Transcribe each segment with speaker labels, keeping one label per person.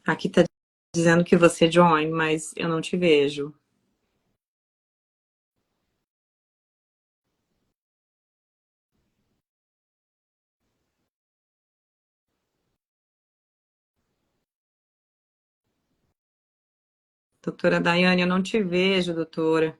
Speaker 1: Aqui tá dizendo que você join, mas eu não te vejo. Doutora Daiane, eu não te vejo, doutora.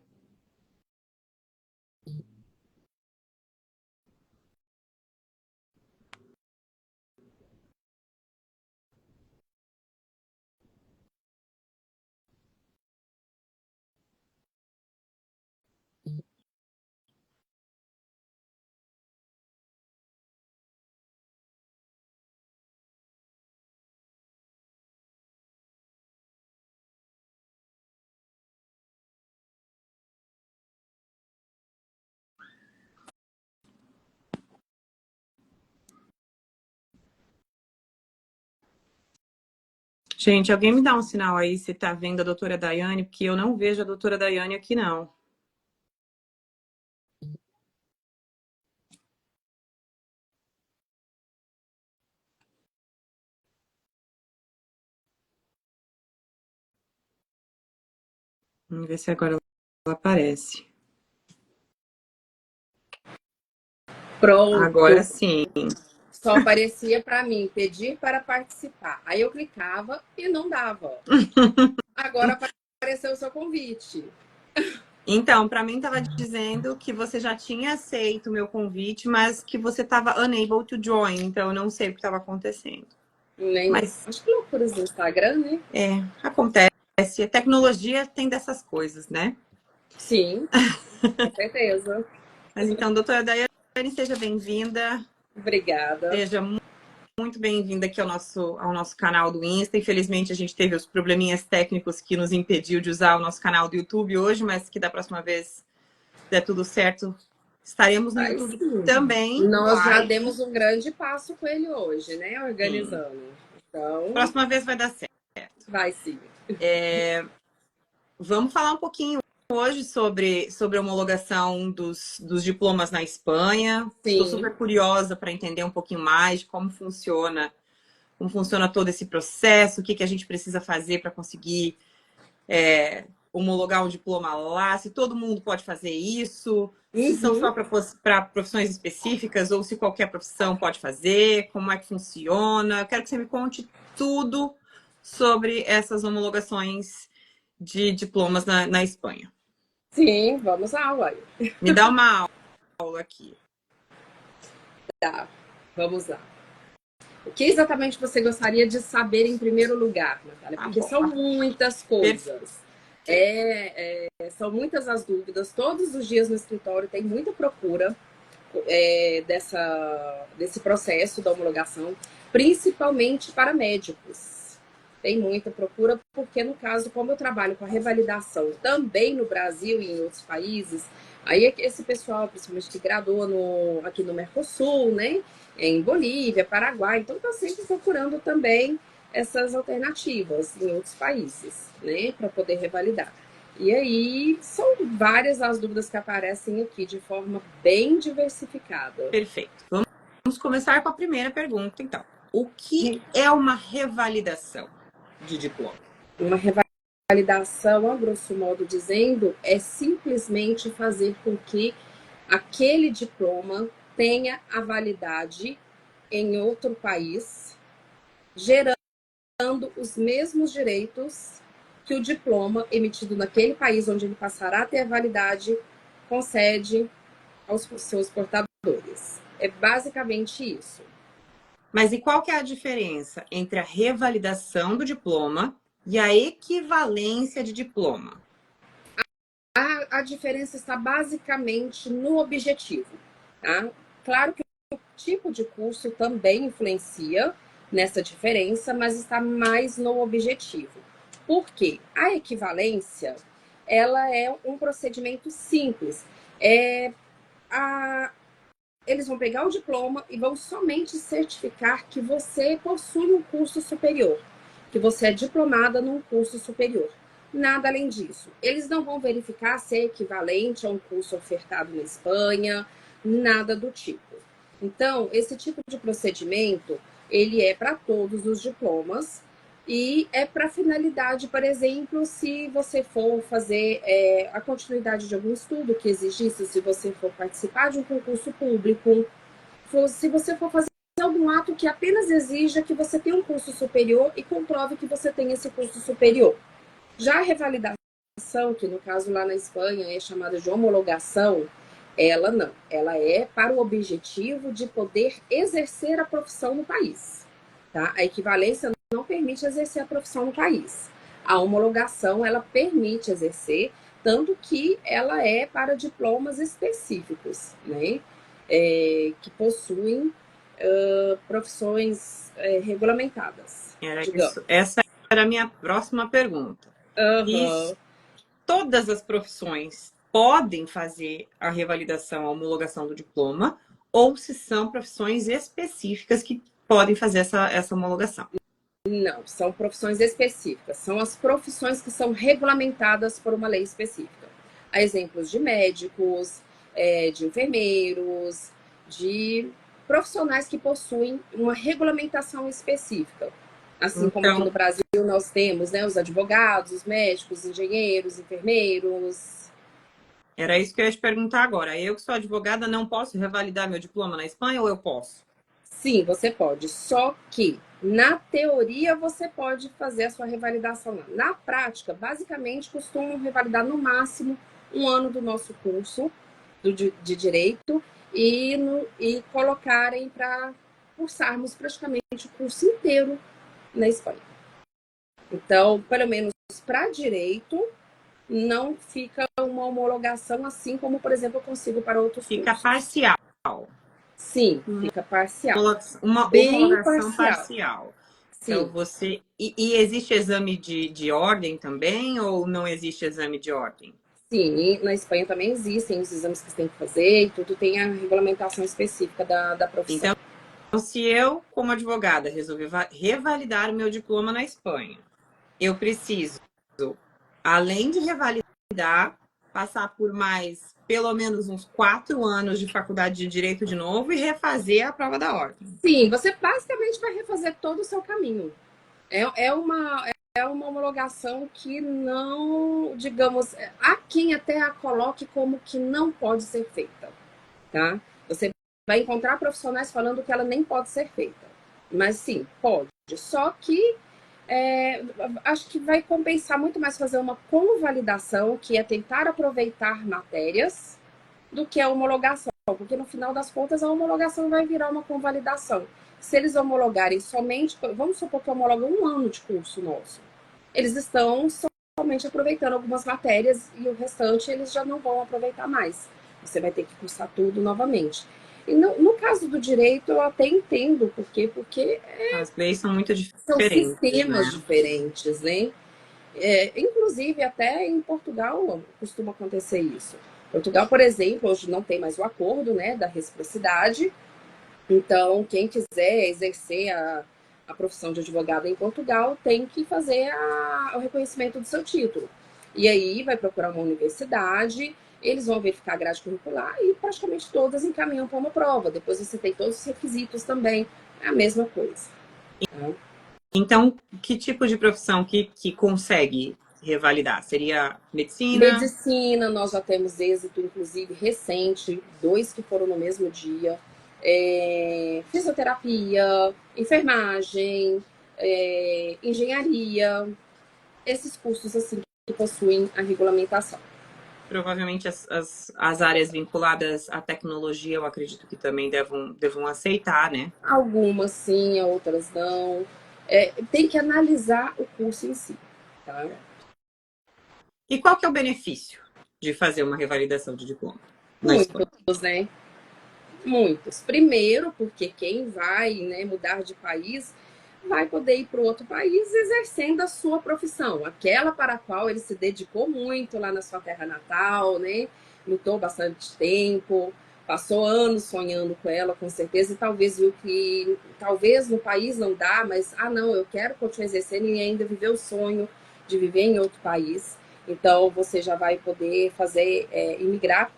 Speaker 1: Gente, alguém me dá um sinal aí se tá vendo a doutora Daiane, porque eu não vejo a doutora Daiane aqui, não. Vamos ver se agora ela aparece. Agora
Speaker 2: Pronto.
Speaker 1: sim.
Speaker 2: Só aparecia para mim pedir para participar. Aí eu clicava e não dava. Agora apareceu o seu convite.
Speaker 1: Então, para mim estava dizendo que você já tinha aceito o meu convite, mas que você estava unable to join. Então, eu não sei o que estava acontecendo.
Speaker 2: Nem...
Speaker 1: Mas
Speaker 2: Acho que loucuras do Instagram, né?
Speaker 1: acontece. A tecnologia tem dessas coisas, né?
Speaker 2: Sim, com certeza.
Speaker 1: Mas então, doutora Daiane, seja bem-vinda.
Speaker 2: Obrigada.
Speaker 1: Seja muito bem-vinda aqui ao nosso canal do Insta. Infelizmente, a gente teve os probleminhas técnicos que nos impediu de usar o nosso canal do YouTube hoje, mas que da próxima vez, se der tudo certo, estaremos no
Speaker 2: Vai
Speaker 1: YouTube
Speaker 2: sim.
Speaker 1: também,
Speaker 2: Nós já
Speaker 1: live.
Speaker 2: demos um grande passo com ele hoje, né?
Speaker 1: Sim.
Speaker 2: Organizando. Então,
Speaker 1: Próxima vez vai dar certo.
Speaker 2: vai sim.
Speaker 1: Vamos falar um pouquinho hoje sobre a homologação dos diplomas na Espanha. Estou
Speaker 2: Sim.
Speaker 1: super curiosa para entender um pouquinho mais de como funciona todo esse processo, o que a gente precisa fazer para conseguir homologar um diploma lá, se todo mundo pode fazer isso, se são
Speaker 2: Uhum.
Speaker 1: só para profissões específicas ou se qualquer profissão pode fazer, como é que funciona. Eu quero que você me conte tudo sobre essas homologações de diplomas na Espanha.
Speaker 2: Sim, vamos lá, uai.
Speaker 1: Me dá uma aula aqui.
Speaker 2: Tá, vamos lá. O que exatamente você gostaria de saber em primeiro lugar, Natália?
Speaker 1: Tá
Speaker 2: Porque
Speaker 1: bom.
Speaker 2: são muitas coisas.
Speaker 1: Perfeito.
Speaker 2: São muitas as dúvidas. Todos os dias no escritório tem muita procura desse processo da homologação, principalmente para médicos. Tem muita procura, porque no caso, como eu trabalho com a revalidação também no Brasil e em outros países, aí esse pessoal, principalmente que gradua aqui no Mercosul, né? Em Bolívia, Paraguai, então está sempre procurando também essas alternativas em outros países, né? Para poder revalidar. E aí são várias as dúvidas que aparecem aqui de forma bem diversificada.
Speaker 1: Perfeito. Vamos começar com a primeira pergunta, então. O que é uma revalidação de diploma?
Speaker 2: Uma revalidação, a grosso modo dizendo, é simplesmente fazer com que aquele diploma tenha a validade em outro país, gerando os mesmos direitos que o diploma emitido naquele país onde ele passará a ter a validade concede aos seus portadores. É basicamente isso.
Speaker 1: Mas e qual que é a diferença entre a revalidação do diploma e a equivalência de diploma?
Speaker 2: A diferença está basicamente no objetivo. Tá? Claro que o tipo de curso também influencia nessa diferença, mas está mais no objetivo. Por quê? A equivalência ela é um procedimento simples. A, eles vão pegar o diploma e vão somente certificar que você possui um curso superior, que você é diplomada num curso superior. Nada além disso. Eles não vão verificar se é equivalente a um curso ofertado na Espanha, nada do tipo. Então, esse tipo de procedimento, ele é para todos os diplomas, E é para finalidade, por exemplo, se você for fazer a continuidade de algum estudo que exigisse, se você for participar de um concurso público, se você for fazer algum ato que apenas exija que você tenha um curso superior e comprove que você tem esse curso superior. Já a revalidação, que no caso lá na Espanha é chamada de homologação, ela não. Ela é para o objetivo de poder exercer a profissão no país. Tá? A equivalência não permite exercer a profissão no país. A homologação, ela permite exercer, tanto que ela é para diplomas específicos, né? Que possuem profissões regulamentadas,
Speaker 1: Era
Speaker 2: digamos.
Speaker 1: isso. Essa era a minha próxima pergunta. E
Speaker 2: Uhum.
Speaker 1: todas as profissões podem fazer a revalidação, a homologação do diploma, ou se são profissões específicas que podem fazer essa homologação?
Speaker 2: Não, são profissões específicas. São as profissões que são regulamentadas por uma lei específica. Há exemplos de médicos, de enfermeiros, de profissionais que possuem uma regulamentação específica. Assim como aqui
Speaker 1: Então,
Speaker 2: no Brasil nós temos, né, os advogados, os médicos, engenheiros, enfermeiros.
Speaker 1: era isso que eu ia te perguntar agora. Eu que sou advogada, não posso revalidar meu diploma na Espanha ou eu posso?
Speaker 2: Sim, você pode. Só que, na teoria, você pode fazer a sua revalidação lá. Na prática, basicamente, costumam revalidar no máximo um ano do nosso curso de direito e colocarem para cursarmos praticamente o curso inteiro na Espanha. Então, pelo menos para direito, não fica uma homologação assim como, por exemplo, eu consigo para outros
Speaker 1: Fica
Speaker 2: cursos.
Speaker 1: parcial.
Speaker 2: Sim, fica parcial.
Speaker 1: Uma
Speaker 2: Bem
Speaker 1: homologação
Speaker 2: parcial.
Speaker 1: parcial. Então,
Speaker 2: Sim.
Speaker 1: você. E existe exame de ordem também, ou não existe exame de ordem?
Speaker 2: Sim, na Espanha também existem os exames que você tem que fazer e tudo tem a regulamentação específica da profissão.
Speaker 1: Então, se eu, como advogada, resolver revalidar o meu diploma na Espanha, eu preciso, além de revalidar, passar por mais pelo menos uns 4 anos de faculdade de direito de novo e refazer a prova da ordem.
Speaker 2: Sim, você basicamente vai refazer todo o seu caminho. É uma homologação que não, digamos, há quem até a coloque como que não pode ser feita, tá? Você vai encontrar profissionais falando que ela nem pode ser feita. Mas sim, pode. Só que acho que vai compensar muito mais fazer uma convalidação, que é tentar aproveitar matérias, do que a homologação, porque no final das contas a homologação vai virar uma convalidação. Se eles homologarem somente, vamos supor que homologam um ano de curso nosso, eles estão somente aproveitando algumas matérias e o restante eles já não vão aproveitar mais. Você vai ter que cursar tudo novamente. E no caso do direito, eu até entendo por quê, porque
Speaker 1: As leis são muito
Speaker 2: são
Speaker 1: diferentes,
Speaker 2: sistemas
Speaker 1: né?
Speaker 2: diferentes, né? Inclusive, até em Portugal costuma acontecer isso. Portugal, por exemplo, hoje não tem mais o acordo, né, da reciprocidade. Então, quem quiser exercer a profissão de advogado em Portugal tem que fazer o reconhecimento do seu título. E aí vai procurar uma universidade, eles vão verificar a grade curricular e praticamente todas encaminham para uma prova. Depois você tem todos os requisitos também. É a mesma coisa. Tá?
Speaker 1: Então, que tipo de profissão que consegue revalidar? Seria medicina?
Speaker 2: Medicina, nós já temos êxito, inclusive, recente, 2 que foram no mesmo dia. Fisioterapia, enfermagem, engenharia, esses cursos assim que possuem a regulamentação.
Speaker 1: Provavelmente as áreas vinculadas à tecnologia, eu acredito que também devam aceitar, né?
Speaker 2: Algumas sim, outras não. Tem que analisar o curso em si. Tá?
Speaker 1: E qual que é o benefício de fazer uma revalidação de diploma na Espanha?
Speaker 2: Muitos, né? Muitos. Primeiro, porque quem vai, né, mudar de país vai poder ir para outro país exercendo a sua profissão, aquela para a qual ele se dedicou muito lá na sua terra natal, né? Lutou bastante tempo, passou anos sonhando com ela, com certeza, e talvez viu que talvez no país não dá, mas não, eu quero continuar exercendo e ainda viver o sonho de viver em outro país. Então você já vai poder fazer imigrar,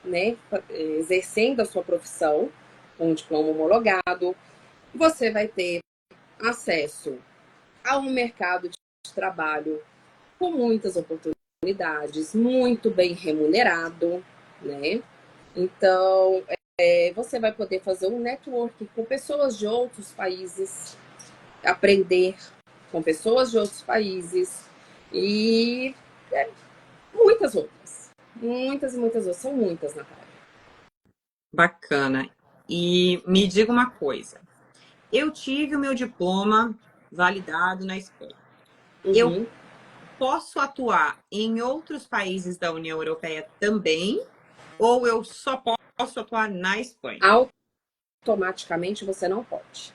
Speaker 2: né, exercendo a sua profissão com um diploma homologado. Você vai ter acesso a um mercado de trabalho com muitas oportunidades, muito bem remunerado, né? Então, você vai poder fazer um network com pessoas de outros países, aprender com pessoas de outros países e muitas outras. Muitas e muitas outras. São muitas, Natália.
Speaker 1: Bacana. E me diga uma coisa. Eu tive o meu diploma validado na Espanha. Eu
Speaker 2: Uhum.
Speaker 1: posso atuar em outros países da União Europeia também? Ou eu só posso atuar na Espanha?
Speaker 2: Automaticamente você não pode,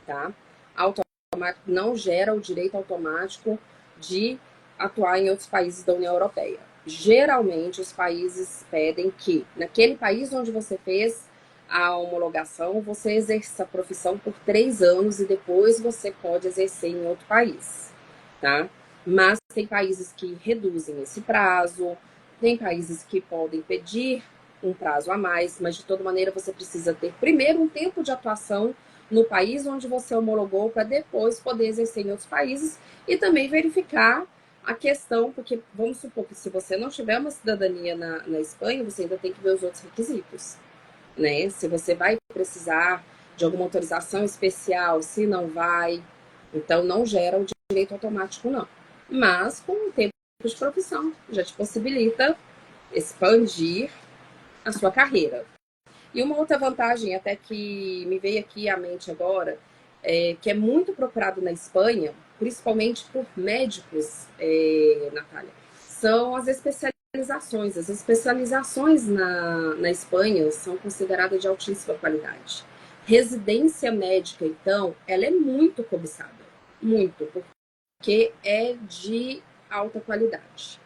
Speaker 2: tá? Automático não gera o direito automático de atuar em outros países da União Europeia. Geralmente os países pedem que naquele país onde você fez a homologação, você exerça a profissão por 3 anos e depois você pode exercer em outro país, tá? Mas tem países que reduzem esse prazo, tem países que podem pedir um prazo a mais, mas de toda maneira você precisa ter primeiro um tempo de atuação no país onde você homologou para depois poder exercer em outros países e também verificar a questão, porque vamos supor que se você não tiver uma cidadania na Espanha, você ainda tem que ver os outros requisitos, né? Se você vai precisar de alguma autorização especial, se não vai, então não gera o direito automático não. Mas com o tempo de profissão já te possibilita expandir a sua carreira. E uma outra vantagem, até que me veio aqui à mente agora, que é muito procurado na Espanha, principalmente por médicos, Natália, são as especializações. As especializações na Espanha são consideradas de altíssima qualidade. Residência médica, então, ela é muito cobiçada. Muito, porque é de alta qualidade.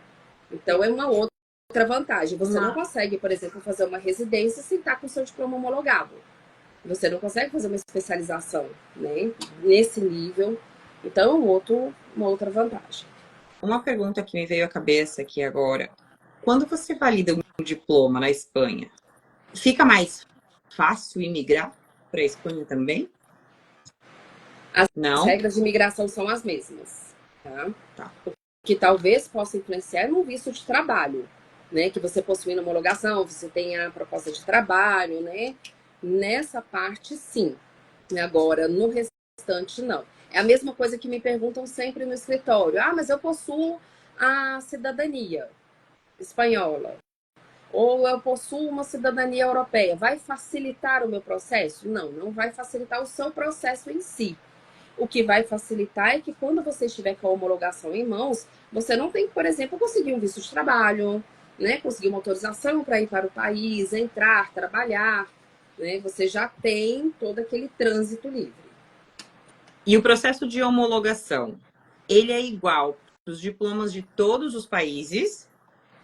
Speaker 2: Então, é uma outra vantagem. Você não consegue, por exemplo, fazer uma residência sem estar com o seu diploma homologado. Você não consegue fazer uma especialização, né? Nesse nível. Então, uma outra vantagem.
Speaker 1: Uma pergunta que me veio à cabeça aqui agora. Quando você valida um diploma na Espanha, fica mais fácil imigrar para a Espanha também?
Speaker 2: As
Speaker 1: Não?
Speaker 2: regras de imigração são as mesmas, tá?
Speaker 1: Tá.
Speaker 2: O que talvez possa influenciar no visto de trabalho, né? Que você possui na homologação, você tem a proposta de trabalho, né? Nessa parte, sim. Agora, no restante, não. É a mesma coisa que me perguntam sempre no escritório. Ah, mas eu possuo a cidadania espanhola. Ou eu possuo uma cidadania europeia. Vai facilitar o meu processo? Não, não vai facilitar o seu processo em si. O que vai facilitar é que quando você estiver com a homologação em mãos, você não tem que, por exemplo, conseguir um visto de trabalho, né? Conseguir uma autorização para ir para o país, entrar, trabalhar, né? Você já tem todo aquele trânsito livre.
Speaker 1: E o processo de homologação, ele é igual para os diplomas de todos os países?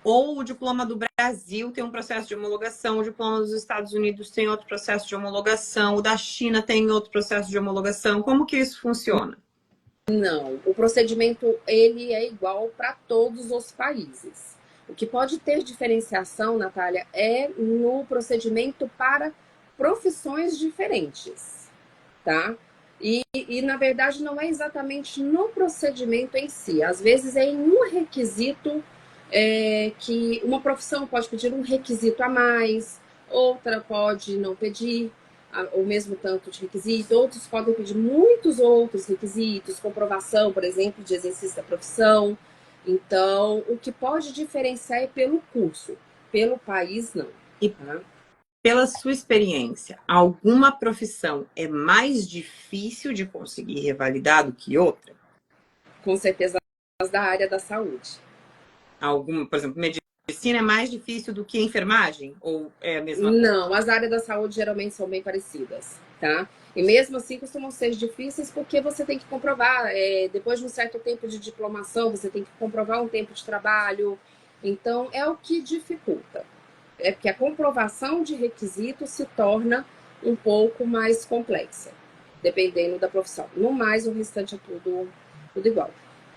Speaker 1: Ou o diploma do Brasil tem um processo de homologação, o diploma dos Estados Unidos tem outro processo de homologação, o da China tem outro processo de homologação? Como que isso funciona?
Speaker 2: Não, o procedimento ele é igual para todos os países. O que pode ter diferenciação, Natália, é no procedimento para profissões diferentes, tá? E na verdade não é exatamente no procedimento em si. Às vezes é em um requisito que uma profissão pode pedir um requisito a mais, outra pode não pedir o mesmo tanto de requisito, outros podem pedir muitos outros requisitos, comprovação, por exemplo, de exercício da profissão. Então, o que pode diferenciar é pelo curso, pelo país não.
Speaker 1: E
Speaker 2: tá?
Speaker 1: pela sua experiência, alguma profissão é mais difícil de conseguir revalidar do que outra?
Speaker 2: Com certeza as da área da saúde.
Speaker 1: Alguma, por exemplo, medicina é mais difícil do que enfermagem? Ou é a mesma coisa?
Speaker 2: Não, as áreas da saúde geralmente são bem parecidas, tá? E mesmo assim costumam ser difíceis porque você tem que comprovar, depois de um certo tempo de diplomação, você tem que comprovar um tempo de trabalho. Então, é o que dificulta. É porque a comprovação de requisitos se torna um pouco mais complexa, dependendo da profissão. No mais, o restante é tudo igual.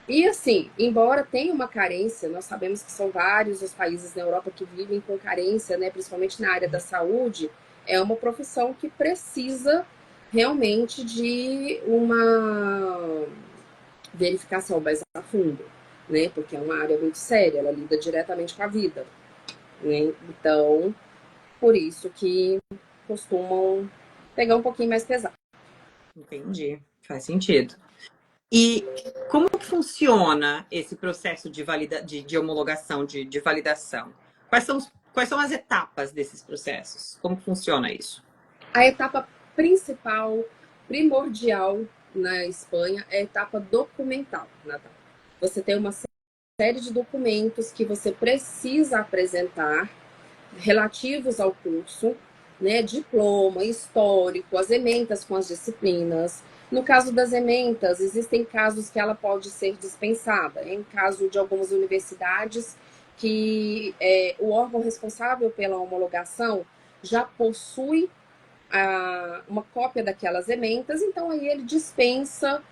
Speaker 2: E assim, embora tenha uma carência, nós sabemos que são vários os países na Europa que vivem com carência, né, principalmente na área da saúde, é uma profissão que precisa realmente de verificação mais a fundo, né? Porque é uma área muito séria, ela lida diretamente com a vida, né? Então, por isso que costumam pegar um pouquinho mais pesado.
Speaker 1: Entendi, faz sentido. E como que funciona esse processo de homologação, de validação? Quais são as etapas desses processos? Como que funciona isso?
Speaker 2: A etapa principal, primordial na Espanha é a etapa documental, Natal. Você tem uma série de documentos que você precisa apresentar relativos ao curso, né? Diploma, histórico, as ementas com as disciplinas. No caso das ementas, existem casos que ela pode ser dispensada. Em caso de algumas universidades que o órgão responsável pela homologação já possui uma cópia daquelas ementas, então aí ele dispensa,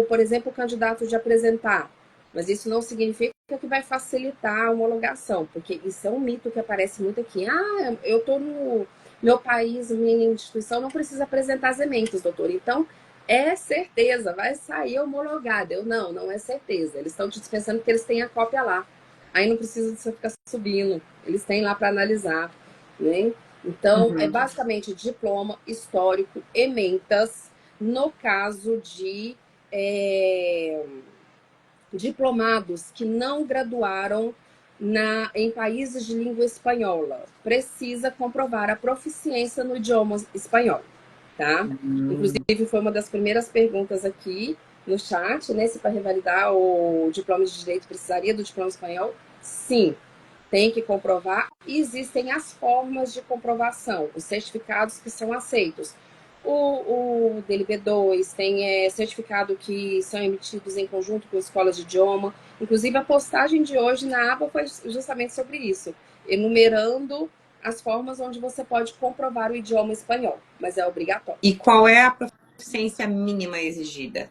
Speaker 2: por exemplo, o candidato de apresentar. Mas isso não significa que vai facilitar a homologação, porque isso é um mito que aparece muito aqui. Ah, eu estou no meu país, minha instituição não precisa apresentar as ementas, doutor. Então, é certeza, vai sair homologada. Não é certeza. Eles estão te dispensando porque eles têm a cópia lá. Aí não precisa de você ficar subindo. Eles têm lá para analisar, né? Então, é basicamente diploma, histórico, ementas, no caso de diplomados que não graduaram em países de língua espanhola. Precisa comprovar a proficiência no idioma espanhol, tá? Inclusive, foi uma das primeiras perguntas aqui no chat, né? Se para revalidar o diploma de direito precisaria do diploma espanhol? Sim, tem que comprovar. E existem as formas de comprovação, os certificados que são aceitos. O DLB2 tem certificado que são emitidos em conjunto com escolas de idioma. Inclusive, a postagem de hoje na aba foi justamente sobre isso, enumerando as formas onde você pode comprovar o idioma espanhol, mas é obrigatório.
Speaker 1: E qual é a proficiência mínima exigida?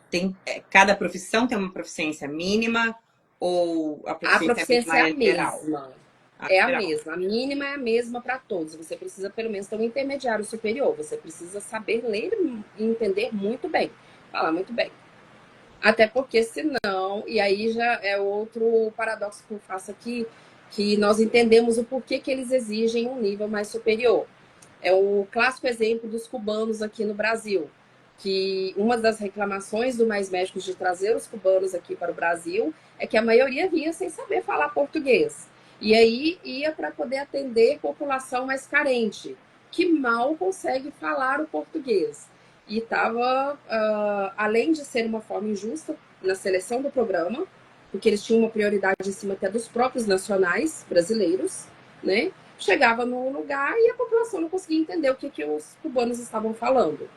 Speaker 1: Cada profissão tem uma proficiência mínima ou a proficiência
Speaker 2: é a
Speaker 1: mínima é geral?
Speaker 2: mesma. É a mesma. A mínima é a mesma para todos. Você precisa, pelo menos, ter um intermediário superior. Você precisa saber ler e entender muito bem. Falar muito bem. Até porque, senão... E aí já é outro paradoxo que eu faço aqui, que nós entendemos o porquê que eles exigem um nível mais superior. É o clássico exemplo dos cubanos aqui no Brasil, que uma das reclamações do Mais Médicos de trazer os cubanos aqui para o Brasil é que a maioria vinha sem saber falar português. E aí ia para poder atender população mais carente, que mal consegue falar o português. E estava, além de ser uma forma injusta na seleção do programa, porque eles tinham uma prioridade em cima até dos próprios nacionais brasileiros, né? Chegava no lugar e a população não conseguia entender o que os cubanos estavam falando.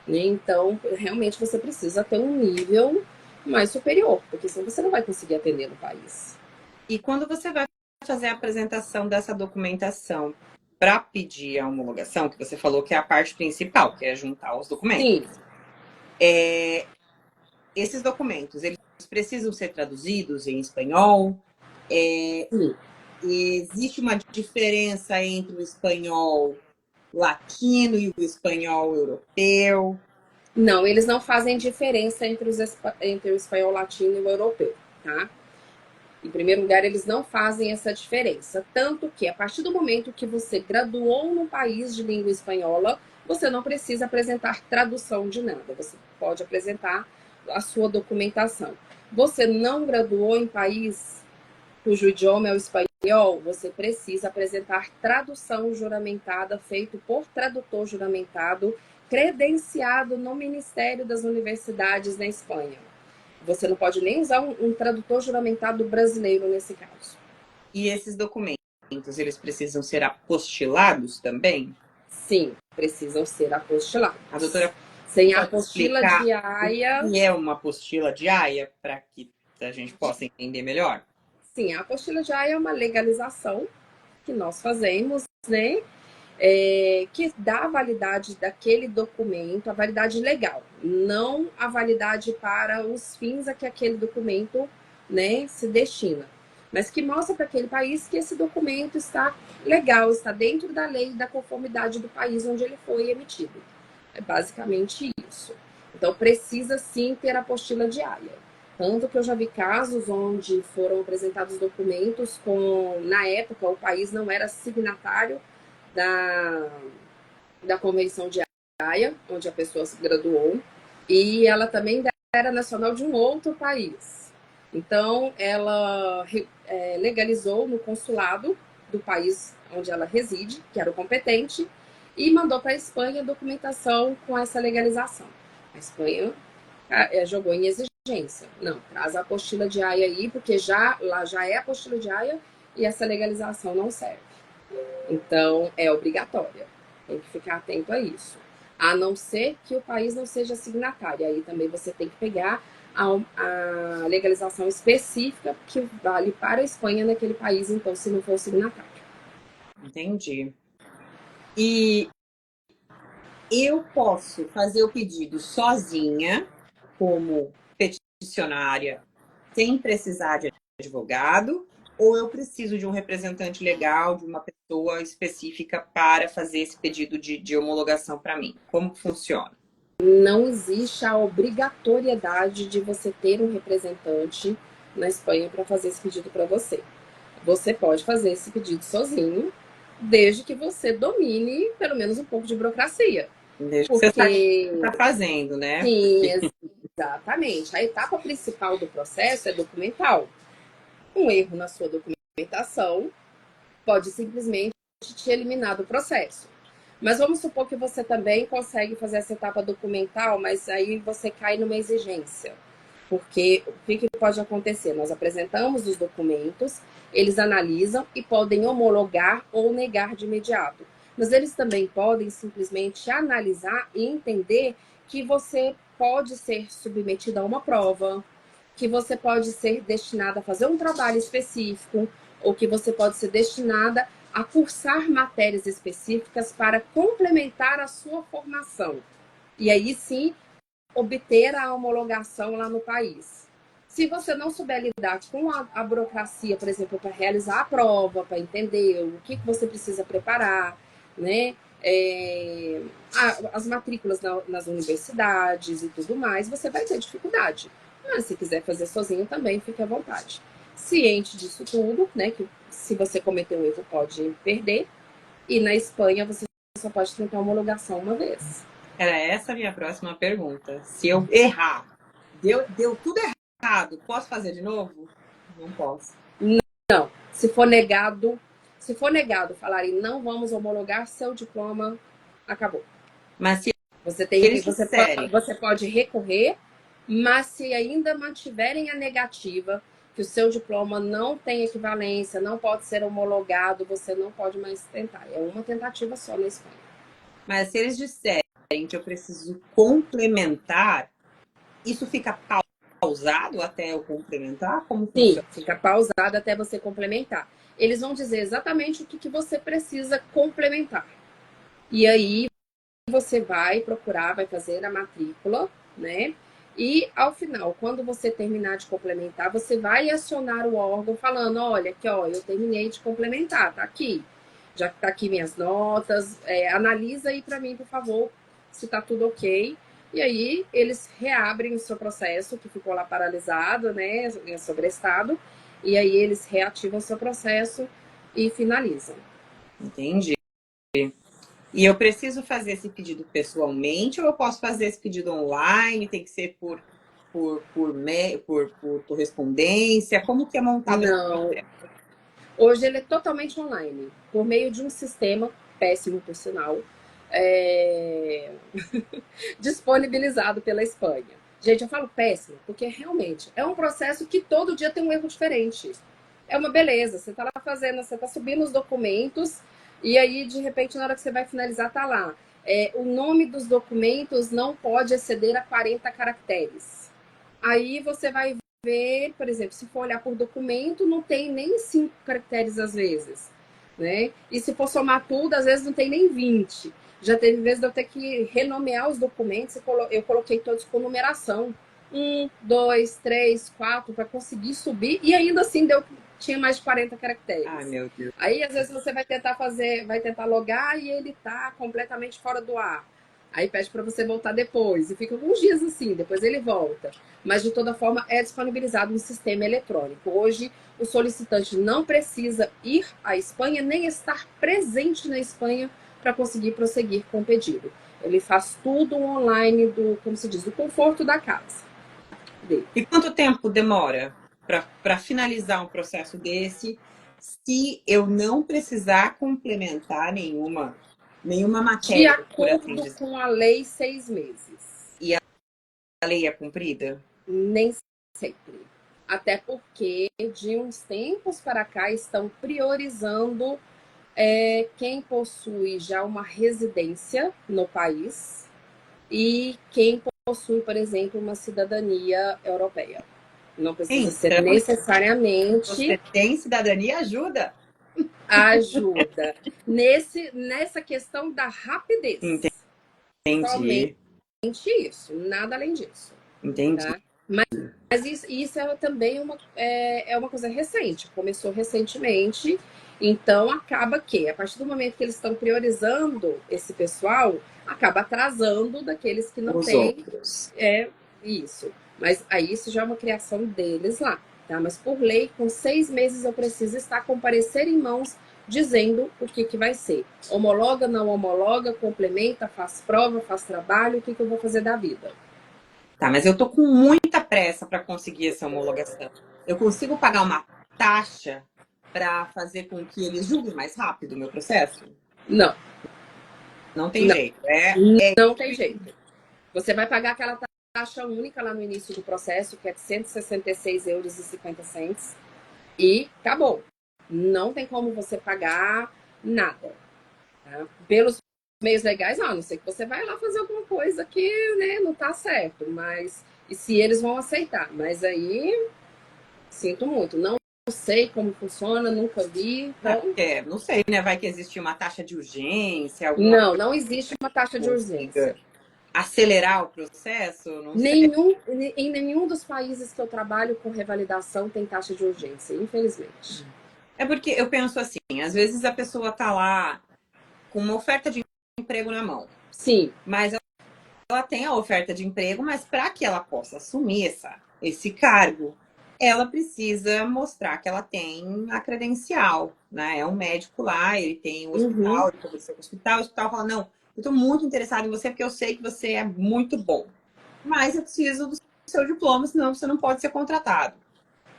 Speaker 2: Então, realmente, você precisa ter um nível mais superior, porque senão você não vai conseguir atender no país.
Speaker 1: E quando você vai fazer a apresentação dessa documentação para pedir a homologação, que você falou que é a parte principal, que é juntar os documentos.
Speaker 2: Sim.
Speaker 1: Esses documentos, eles precisam ser traduzidos em espanhol?
Speaker 2: Sim.
Speaker 1: Existe uma diferença entre o espanhol latino e o espanhol europeu?
Speaker 2: Não, eles não fazem diferença entre o espanhol latino e o europeu, tá? Em primeiro lugar, eles não fazem essa diferença. Tanto que, a partir do momento que você graduou num país de língua espanhola, você não precisa apresentar tradução de nada. Você pode apresentar a sua documentação. Você não graduou em país cujo idioma é o espanhol, você precisa apresentar tradução juramentada, feito por tradutor juramentado, credenciado no Ministério das Universidades na Espanha. Você não pode nem usar um tradutor juramentado brasileiro nesse caso.
Speaker 1: E esses documentos, eles precisam ser apostilados também?
Speaker 2: Sim, precisam ser apostilados.
Speaker 1: A doutora
Speaker 2: sem a apostila de AIA...
Speaker 1: O que é uma apostila de AIA, para que a gente possa entender melhor?
Speaker 2: Sim, a apostila de AIA é uma legalização que nós fazemos, né? Que dá a validade daquele documento, a validade legal, não a validade para os fins a que aquele documento, né, se destina, mas que mostra para aquele país que esse documento está legal, está dentro da lei da conformidade do país onde ele foi emitido. É basicamente isso. Então, precisa sim ter a apostila de AIA. Tanto que eu já vi casos onde foram apresentados documentos com, na época, o país não era signatário da, da Convenção de Haia, onde a pessoa se graduou, e ela também era nacional de um outro país. Então, ela legalizou no consulado do país onde ela reside, que era o competente, e mandou para a Espanha a documentação com essa legalização. A Espanha jogou em exigência. Não, traz a apostila de Haia aí, porque lá já é a apostila de Haia e essa legalização não serve. Então, é obrigatória. Tem que ficar atento a isso. A não ser que o país não seja signatário. Aí também você tem que pegar a legalização específica que vale para a Espanha naquele país, então, se não for signatário.
Speaker 1: Entendi. E eu posso fazer o pedido sozinha, como peticionária, sem precisar de advogado, ou eu preciso de um representante legal, de uma pessoa específica para fazer esse pedido de homologação para mim? Como funciona?
Speaker 2: Não existe a obrigatoriedade de você ter um representante na Espanha para fazer esse pedido para você. Você pode fazer esse pedido sozinho, desde que você domine pelo menos um pouco de burocracia.
Speaker 1: Desde que você
Speaker 2: Porque,
Speaker 1: está fazendo, né?
Speaker 2: sim, exatamente. A etapa principal do processo é documental. Um erro na sua documentação pode simplesmente te eliminar do processo. Mas vamos supor que você também consegue fazer essa etapa documental, mas aí você cai numa exigência. Porque o que pode acontecer? Nós apresentamos os documentos, eles analisam e podem homologar ou negar de imediato. Mas eles também podem simplesmente analisar e entender que você pode ser submetido a uma prova, que você pode ser destinada a fazer um trabalho específico, ou que você pode ser destinada a cursar matérias específicas para complementar a sua formação. E aí sim, obter a homologação lá no país. Se você não souber lidar com a burocracia, por exemplo, para realizar a prova, para entender o que você precisa preparar, né? As matrículas nas universidades e tudo mais, você vai ter dificuldade. Mas se quiser fazer sozinho também, fique à vontade. Ciente disso tudo, né? Que se você cometer um erro, pode perder. E na Espanha, você só pode tentar homologação uma vez.
Speaker 1: Era essa a minha próxima pergunta. Se eu errar, deu tudo errado, posso fazer de novo? Não posso.
Speaker 2: Não. Se for negado, falarem não vamos homologar seu diploma, acabou.
Speaker 1: Mas se
Speaker 2: Você
Speaker 1: eles disserem,
Speaker 2: você pode recorrer, mas se ainda mantiverem a negativa, que o seu diploma não tem equivalência, não pode ser homologado, você não pode mais tentar. É uma tentativa só na Espanha.
Speaker 1: mas se eles disserem que eu preciso complementar, isso fica pausado até eu complementar? Como
Speaker 2: Sim,
Speaker 1: funciona?
Speaker 2: fica pausado até você complementar. Eles vão dizer exatamente o que você precisa complementar. E aí você vai procurar, vai fazer a matrícula, né? E ao final, quando você terminar de complementar, você vai acionar o órgão falando, olha, aqui ó, eu terminei de complementar, tá aqui. Já tá aqui minhas notas, analisa aí para mim, por favor, se tá tudo ok. E aí eles reabrem o seu processo, que ficou lá paralisado, né, sobrestado, e aí eles reativam o seu processo e finalizam.
Speaker 1: Entendi. E eu preciso fazer esse pedido pessoalmente ou eu posso fazer esse pedido online? Tem que ser por correspondência? Como que é montado esse
Speaker 2: Não,
Speaker 1: processo?
Speaker 2: hoje ele é totalmente online, por meio de um sistema péssimo, por sinal, é... disponibilizado pela Espanha. Gente, eu falo péssimo, porque realmente é um processo que todo dia tem um erro diferente. É uma beleza, você está lá fazendo, você está subindo os documentos e aí, de repente, na hora que você vai finalizar, tá lá. O nome dos documentos não pode exceder a 40 caracteres. Aí você vai ver, por exemplo, se for olhar por documento, não tem nem 5 caracteres às vezes, né? E se for somar tudo, às vezes não tem nem 20. Já teve vezes de eu ter que renomear os documentos, eu coloquei todos com numeração. 1, 2, 3, 4, para conseguir subir, e ainda assim tinha mais de 40
Speaker 1: Ai,
Speaker 2: caracteres.
Speaker 1: meu Deus.
Speaker 2: Aí, às vezes, você vai tentar logar e ele tá completamente fora do ar. Aí pede para você voltar depois, e fica alguns dias assim, depois ele volta. Mas, de toda forma, é disponibilizado um sistema eletrônico. Hoje, o solicitante não precisa ir à Espanha, nem estar presente na Espanha para conseguir prosseguir com o pedido. Ele faz tudo online, como se diz, do conforto da casa dele.
Speaker 1: E quanto tempo demora para finalizar um processo desse, se eu não precisar complementar nenhuma
Speaker 2: De
Speaker 1: matéria, por assim
Speaker 2: acordo
Speaker 1: dizer?
Speaker 2: com a lei, 6 meses.
Speaker 1: E a lei é cumprida?
Speaker 2: Nem sempre. Até porque, de uns tempos para cá, estão priorizando quem possui já uma residência no país e quem possui, por exemplo, uma cidadania europeia. Não precisa ser
Speaker 1: Então,
Speaker 2: necessariamente
Speaker 1: você tem cidadania, ajuda?
Speaker 2: ajuda. Nessa questão da rapidez.
Speaker 1: Entendi,
Speaker 2: Somente isso, nada além disso.
Speaker 1: entendi.
Speaker 2: Tá? Mas isso também é uma coisa recente, começou recentemente. Então, acaba que, a partir do momento que eles estão priorizando esse pessoal, acaba atrasando daqueles que não
Speaker 1: Os
Speaker 2: têm
Speaker 1: outros.
Speaker 2: isso. Mas aí isso já é uma criação deles lá. Tá? Mas, por lei, com 6 meses eu preciso estar com parecer em mãos dizendo o que vai ser. Homologa, não homologa, complementa, faz prova, faz trabalho, o que eu vou fazer da vida.
Speaker 1: Tá, mas eu tô com muita pressa para conseguir essa homologação. Eu consigo pagar uma taxa para fazer com que eles julguem mais rápido o meu processo?
Speaker 2: Não,
Speaker 1: Não tem
Speaker 2: não,
Speaker 1: jeito.
Speaker 2: não tem jeito. Você vai pagar aquela taxa única lá no início do processo, que é de 166,50 euros, e acabou. Não tem como você pagar nada. Tá? Pelos meios legais, não sei que você vai lá fazer alguma coisa que, né, não tá certo, mas e se eles vão aceitar. Mas aí, sinto muito, não sei como funciona, nunca vi. Então,
Speaker 1: Não sei, né? Vai que existe uma taxa de urgência, alguma coisa
Speaker 2: não existe uma taxa
Speaker 1: que
Speaker 2: de urgência.
Speaker 1: consiga acelerar o processo? Não sei.
Speaker 2: Em nenhum dos países que eu trabalho com revalidação tem taxa de urgência, infelizmente.
Speaker 1: É porque eu penso assim, às vezes a pessoa tá lá com uma oferta de emprego na mão,
Speaker 2: Sim.
Speaker 1: mas ela tem a oferta de emprego, mas para que ela possa assumir esse cargo, ela precisa mostrar que ela tem a credencial, né? É um médico lá, ele tem o hospital, ele conversou com o hospital fala, não, eu estou muito interessado em você porque eu sei que você é muito bom, mas eu preciso do seu diploma, senão você não pode ser contratado.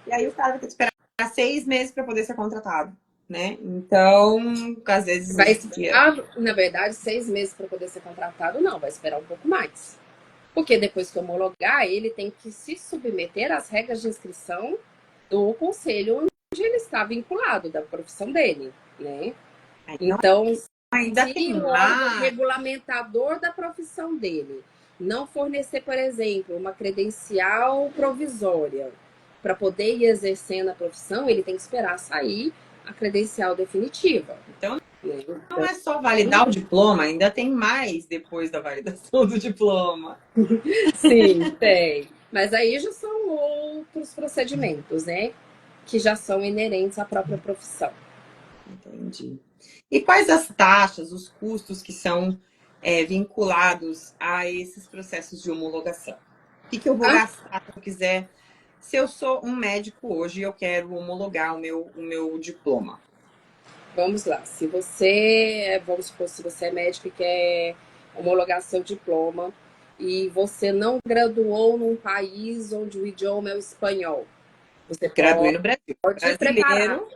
Speaker 1: E aí o cara vai ter que esperar 6 meses para poder ser contratado, né? Então, às vezes
Speaker 2: Vai
Speaker 1: existia.
Speaker 2: esperar, na verdade, 6 meses para poder ser contratado, não, vai esperar um pouco mais. Porque depois que homologar, ele tem que se submeter às regras de inscrição do conselho onde ele está vinculado, da profissão dele, né? Então,
Speaker 1: Ainda
Speaker 2: se
Speaker 1: tem
Speaker 2: o órgão
Speaker 1: mais.
Speaker 2: regulamentador da profissão dele não fornecer, por exemplo, uma credencial provisória para poder ir exercendo a profissão, ele tem que esperar sair a credencial definitiva.
Speaker 1: Então,
Speaker 2: Né?
Speaker 1: não é só validar o diploma, ainda tem mais depois da validação do diploma.
Speaker 2: Sim, tem. Mas aí já são outros procedimentos, né? Que já são inerentes à própria profissão.
Speaker 1: Entendi. E quais as taxas, os custos que são vinculados a esses processos de homologação? O que eu vou gastar se eu quiser? Se eu sou um médico hoje e eu quero homologar o meu diploma.
Speaker 2: Vamos lá. Vamos supor, se você é médico e quer homologar seu diploma e você não graduou num país onde o idioma é o espanhol, você
Speaker 1: Graduei no Brasil,
Speaker 2: pode preparar.
Speaker 1: brasileiro,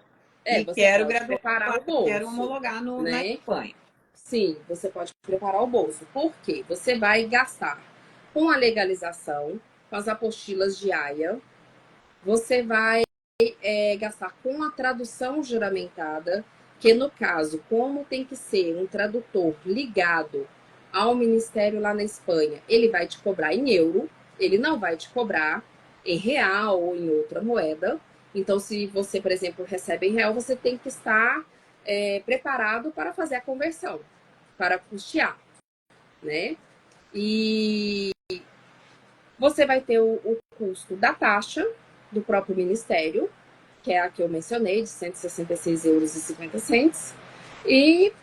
Speaker 1: e
Speaker 2: Você
Speaker 1: quero
Speaker 2: pode
Speaker 1: graduar,
Speaker 2: preparar o
Speaker 1: quero
Speaker 2: bolso,
Speaker 1: homologar na
Speaker 2: né?
Speaker 1: Espanha.
Speaker 2: Sim, você pode preparar o bolso. Por quê? Você vai gastar com a legalização, com as apostilas de AIA, você vai gastar com a tradução juramentada, que no caso, como tem que ser um tradutor ligado ao ministério lá na Espanha, ele vai te cobrar em euro, ele não vai te cobrar em real ou em outra moeda. Então, se você, por exemplo, recebe em real, você tem que estar preparado para fazer a conversão, para custear, né? E você vai ter o custo da taxa do próprio ministério, que é a que eu mencionei, de 166,50 euros. E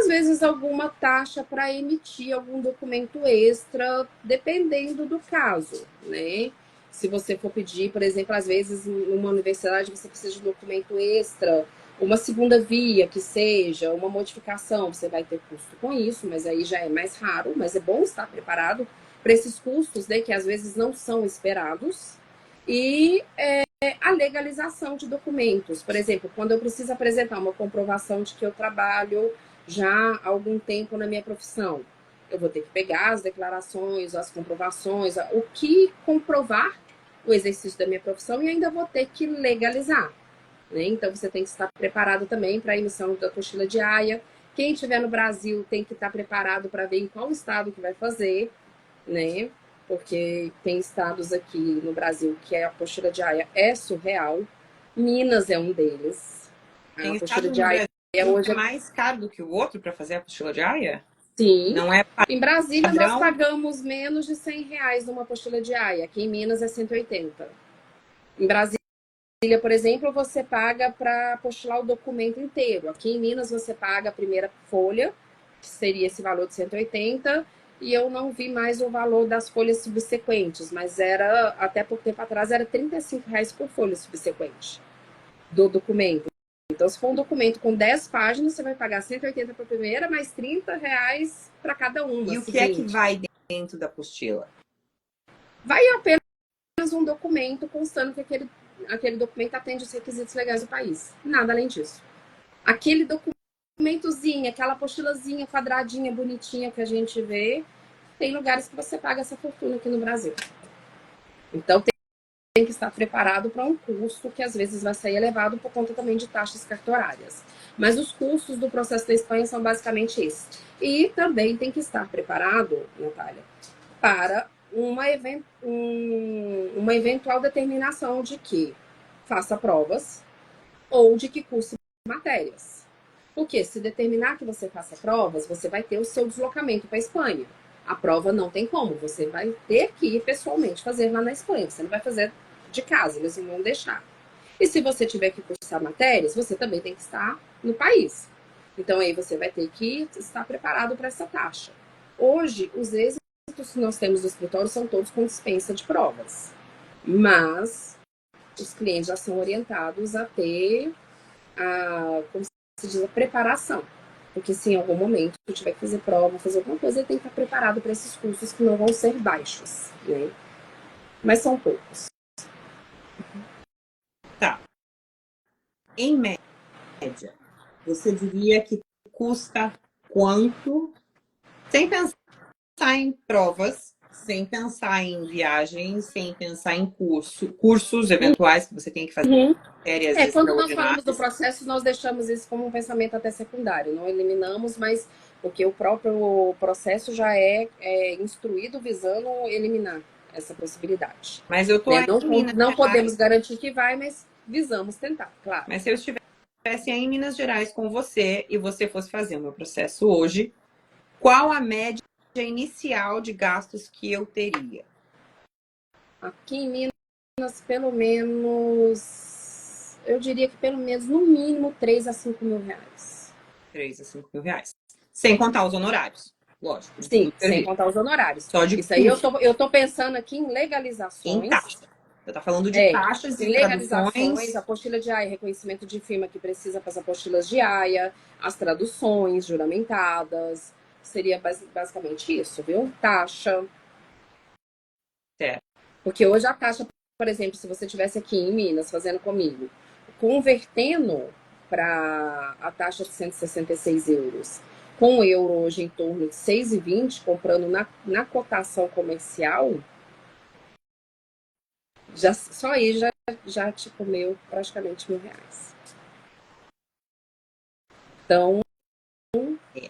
Speaker 2: às vezes alguma taxa para emitir algum documento extra, dependendo do caso, né? Se você for pedir, por exemplo, às vezes numa universidade você precisa de um documento extra, uma segunda via que seja, uma modificação, você vai ter custo com isso, mas aí já é mais raro, mas é bom estar preparado para esses custos, né, que às vezes não são esperados. E a legalização de documentos. Por exemplo, quando eu preciso apresentar uma comprovação de que eu trabalho já há algum tempo na minha profissão, eu vou ter que pegar as declarações, as comprovações, o que comprovar o exercício da minha profissão e ainda vou ter que legalizar. Né? Então, você tem que estar preparado também para a emissão da apostila de AIA. Quem estiver no Brasil tem que estar preparado para ver em qual estado que vai fazer, né? Porque tem estados aqui no Brasil que a apostila de AIA é surreal. Minas é um deles. A
Speaker 1: Tem
Speaker 2: apostila
Speaker 1: estado
Speaker 2: de
Speaker 1: no
Speaker 2: AIA
Speaker 1: Brasil que
Speaker 2: hoje
Speaker 1: é
Speaker 2: é
Speaker 1: mais caro do que o outro para fazer a apostila diária?
Speaker 2: sim.
Speaker 1: Não é
Speaker 2: Em Brasília, nós
Speaker 1: padrão?
Speaker 2: pagamos menos de R$ 100 numa apostila de AIA. Aqui em Minas é 180. Em Brasília, por exemplo, você paga para apostilar o documento inteiro. Aqui em Minas, você paga a primeira folha, que seria esse valor de 180, e eu não vi mais o valor das folhas subsequentes, mas era, até pouco tempo atrás, era R$ 35 por folha subsequente do documento. Então, se for um documento com 10 páginas, você vai pagar 180 para a primeira, mais R$ 30 para cada uma
Speaker 1: E o que é que
Speaker 2: seguinte.
Speaker 1: vai dentro da apostila?
Speaker 2: Vai apenas um documento constando que aquele documento atende os requisitos legais do país. Nada além disso. Aquele documentozinho, aquela apostilazinha quadradinha, bonitinha que a gente vê, tem lugares que você paga essa fortuna aqui no Brasil. Então tem que estar preparado para um custo que às vezes vai sair elevado por conta também de taxas cartorárias. Mas os custos do processo da Espanha são basicamente esses. E também tem que estar preparado, Natália, para uma eventual determinação de que faça provas ou de que curse matérias. Porque se determinar que você faça provas, você vai ter o seu deslocamento para a Espanha. A prova não tem como, você vai ter que ir pessoalmente fazer lá na Espanha. Você não vai fazer de casa, eles não vão deixar. E se você tiver que cursar matérias, você também tem que estar no país. Então aí você vai ter que estar preparado para essa taxa. Hoje, os êxitos que nós temos no escritório são todos com dispensa de provas. Mas os clientes já são orientados a ter como se diz, a preparação. Porque se em algum momento tu tiver que fazer prova, fazer alguma coisa, ele tem que estar preparado para esses custos que não vão ser baixos, né? Mas são poucos.
Speaker 1: Tá. Em média, você diria que custa quanto? Sem pensar em provas, sem pensar em viagens, sem pensar em cursos eventuais que você tem que fazer,
Speaker 2: Uhum.
Speaker 1: férias
Speaker 2: Quando nós falamos do
Speaker 1: extraordinárias.
Speaker 2: processo, nós deixamos isso como um pensamento até secundário, não eliminamos, mas porque o próprio processo já é instruído visando eliminar essa possibilidade.
Speaker 1: Mas eu tô
Speaker 2: Né?
Speaker 1: aí
Speaker 2: Não,
Speaker 1: em Minas
Speaker 2: não podemos
Speaker 1: Gerais,
Speaker 2: garantir que vai, mas visamos tentar, claro.
Speaker 1: mas se eu estivesse aí em Minas Gerais com você e você fosse fazer o meu processo hoje, qual a média inicial de gastos que eu teria?
Speaker 2: Aqui em Minas, pelo menos, eu diria que pelo menos, no mínimo, R$ 3 a R$ 5 mil.
Speaker 1: 3 a 5 mil reais. Sem contar os honorários, lógico,
Speaker 2: Sim,
Speaker 1: do
Speaker 2: sem
Speaker 1: serviço.
Speaker 2: contar os honorários.
Speaker 1: Só de
Speaker 2: Isso aí
Speaker 1: custo,
Speaker 2: eu tô pensando aqui em
Speaker 1: em
Speaker 2: legalizações.
Speaker 1: taxa. Você está falando de taxas
Speaker 2: Em
Speaker 1: e
Speaker 2: legalizações,
Speaker 1: traduções.
Speaker 2: apostila de AIA, reconhecimento de firma que precisa para as apostilas de AIA, as traduções juramentadas, seria basicamente isso, viu? Taxa.
Speaker 1: Certo.
Speaker 2: Porque hoje a taxa, por exemplo, se você estivesse aqui em Minas fazendo comigo, convertendo para a taxa de 166 euros, com o euro hoje em torno de 6,20, comprando na cotação comercial, só aí já te comeu praticamente R$ 1.000. Então,
Speaker 1: É.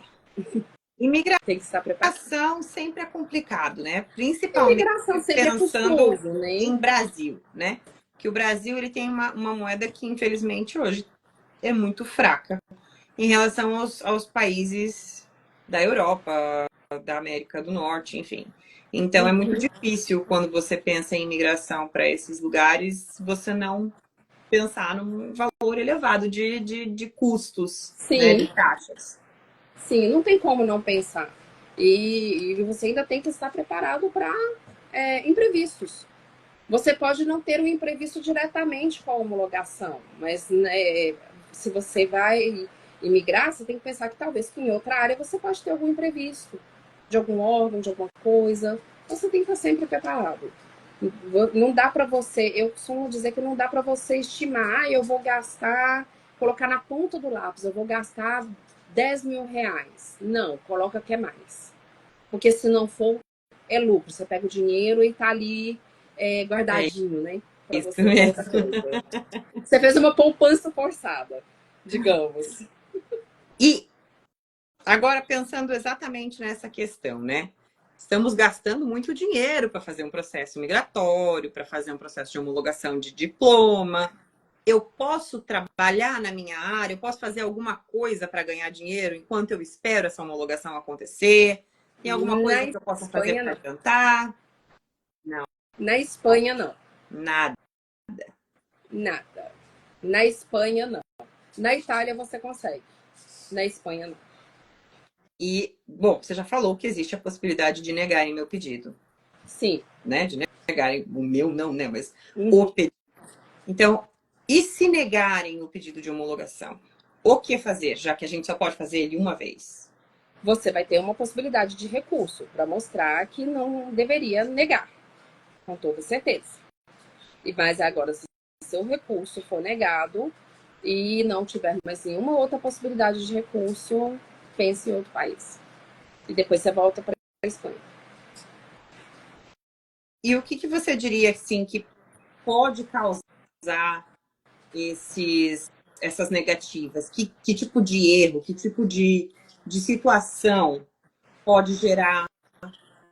Speaker 2: tem que estar preparado.
Speaker 1: Imigração sempre é complicado, né? Principalmente
Speaker 2: Imigração sempre é
Speaker 1: pensando
Speaker 2: custoso, né?
Speaker 1: em Brasil, né? Que o Brasil ele tem uma moeda que, infelizmente, hoje é muito fraca em relação aos países da Europa, da América do Norte, enfim. Então, é muito difícil quando você pensa em imigração para esses lugares, você não pensar num valor elevado de custos, né,
Speaker 2: Sim.
Speaker 1: de taxas.
Speaker 2: Sim, não tem como não pensar. E você ainda tem que estar preparado para imprevistos. Você pode não ter um imprevisto diretamente com a homologação, mas né, se você vai imigrar, você tem que pensar que talvez que em outra área você pode ter algum imprevisto, de algum órgão, de alguma coisa. Você tem que estar sempre preparado. Não dá para você, eu costumo dizer que não dá para você estimar, eu vou gastar, colocar na ponta do lápis, eu vou gastar R$ 10.000. Não, coloca que é mais. Porque se não for, é lucro. Você pega o dinheiro e tá ali
Speaker 1: É
Speaker 2: guardadinho, né? Para
Speaker 1: isso
Speaker 2: você para outra
Speaker 1: mesmo.
Speaker 2: coisa. Você fez uma poupança forçada, digamos.
Speaker 1: E agora, pensando exatamente nessa questão, né? Estamos gastando muito dinheiro para fazer um processo migratório, para fazer um processo de homologação de diploma. Eu posso trabalhar na minha área, eu posso fazer alguma coisa para ganhar dinheiro enquanto eu espero essa homologação acontecer? Tem alguma
Speaker 2: Na
Speaker 1: coisa que eu possa fazer
Speaker 2: Espanha,
Speaker 1: para
Speaker 2: não.
Speaker 1: adiantar? Não,
Speaker 2: Na Espanha, não.
Speaker 1: nada.
Speaker 2: Nada. Na Espanha, não. Na Itália, você consegue. Na Espanha, não.
Speaker 1: E, bom, você já falou que existe a possibilidade de negarem meu pedido,
Speaker 2: Sim.
Speaker 1: né? De negarem o meu, não, né? Mas o
Speaker 2: Uhum.
Speaker 1: pedido. Então, e se negarem o pedido de homologação? O que fazer, já que a gente só pode fazer ele uma vez?
Speaker 2: Você vai ter uma possibilidade de recurso para mostrar que não deveria negar, com toda certeza. E mais agora, se seu recurso for negado e não tiver mais nenhuma outra possibilidade de recurso, pense em outro país. E depois você volta para a Espanha.
Speaker 1: E o que você diria, assim, que pode causar essas negativas? Que tipo de erro, que tipo de situação pode gerar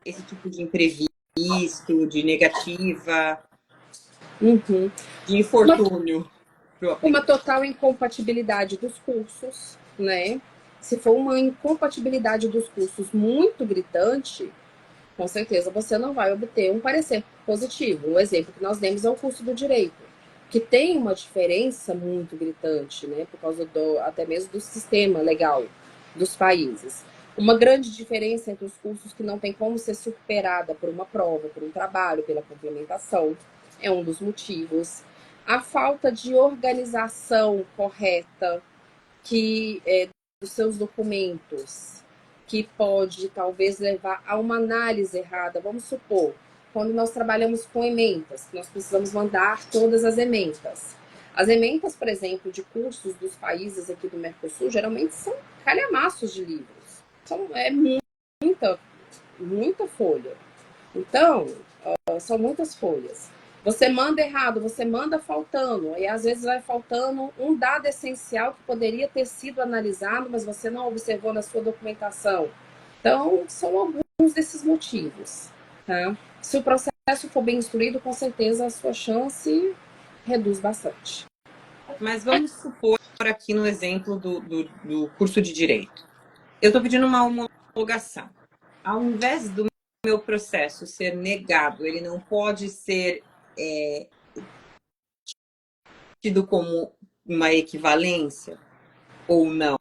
Speaker 1: esse tipo de imprevisto, de negativa,
Speaker 2: Uhum.
Speaker 1: de
Speaker 2: Uma,
Speaker 1: infortúnio para o
Speaker 2: uma
Speaker 1: aplicante?
Speaker 2: total incompatibilidade dos cursos, né? Se for uma incompatibilidade dos cursos muito gritante, com certeza você não vai obter um parecer positivo. Um exemplo que nós demos é o curso do direito, que tem uma diferença muito gritante, né, por causa até mesmo do sistema legal dos países. Uma grande diferença entre os cursos que não tem como ser superada por uma prova, por um trabalho, pela complementação, é um dos motivos. A falta de organização correta que dos seus documentos, que pode talvez levar a uma análise errada. Vamos supor, quando nós trabalhamos com ementas, nós precisamos mandar todas as ementas. As ementas, por exemplo, de cursos dos países aqui do Mercosul, geralmente são calhamaços de livros. É muita, muita folha. Então, são muitas folhas. Você manda errado, você manda faltando, e às vezes vai faltando um dado essencial que poderia ter sido analisado, mas você não observou na sua documentação. Então, são alguns desses motivos. Tá? Se o processo for bem instruído, com certeza a sua chance reduz bastante.
Speaker 1: Mas vamos supor aqui no exemplo do curso de direito. Eu estou pedindo uma homologação. Ao invés do meu processo ser negado, ele não pode ser tido como uma equivalência ou não.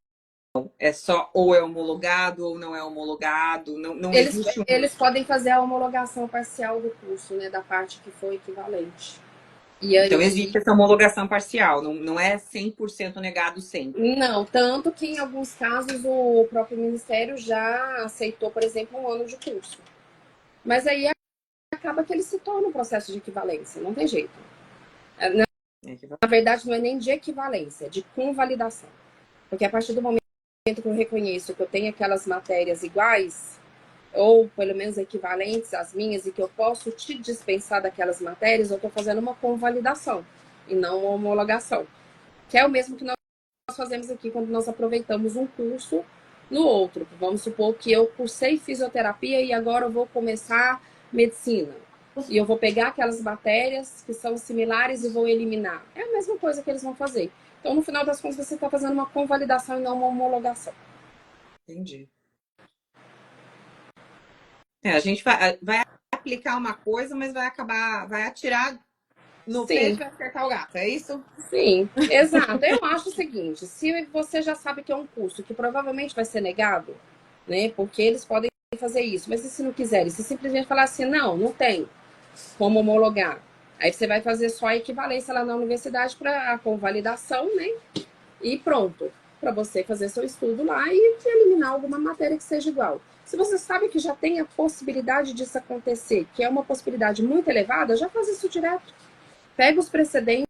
Speaker 1: É só ou é homologado ou não é homologado. Não
Speaker 2: Eles,
Speaker 1: existe um.
Speaker 2: eles podem fazer a homologação parcial do curso, né, da parte que foi equivalente. E
Speaker 1: Então,
Speaker 2: aí
Speaker 1: existe essa homologação parcial, não é 100% negado sempre.
Speaker 2: não, tanto que em alguns casos o próprio Ministério já aceitou, por exemplo, um ano de curso. Mas aí acaba que ele se torna um processo de equivalência, não tem jeito. Na verdade, não é nem de equivalência, é de convalidação. Porque a partir do momento que eu reconheço que eu tenho aquelas matérias iguais, ou pelo menos equivalentes às minhas, e que eu posso te dispensar daquelas matérias, eu estou fazendo uma convalidação e não uma homologação. Que é o mesmo que nós fazemos aqui quando nós aproveitamos um curso no outro. Vamos supor que eu cursei fisioterapia e agora eu vou começar medicina. E eu vou pegar aquelas matérias que são similares e vou eliminar. É a mesma coisa que eles vão fazer. Então, no final das contas, você está fazendo uma convalidação e não uma homologação.
Speaker 1: Entendi. A gente vai aplicar uma coisa, mas vai atirar no
Speaker 2: Sim,
Speaker 1: peixe vai acertar o gato, é isso?
Speaker 2: sim, exato. Eu acho o seguinte, se você já sabe que é um curso que provavelmente vai ser negado, né? Porque eles podem fazer isso, mas e se não quiserem? Se simplesmente falar assim, não, não tem como homologar. Aí você vai fazer só a equivalência lá na universidade para a convalidação, né? E pronto, para você fazer seu estudo lá e eliminar alguma matéria que seja igual. Se você sabe que já tem a possibilidade disso acontecer, que é uma possibilidade muito elevada, já faz isso direto. Pega os precedentes,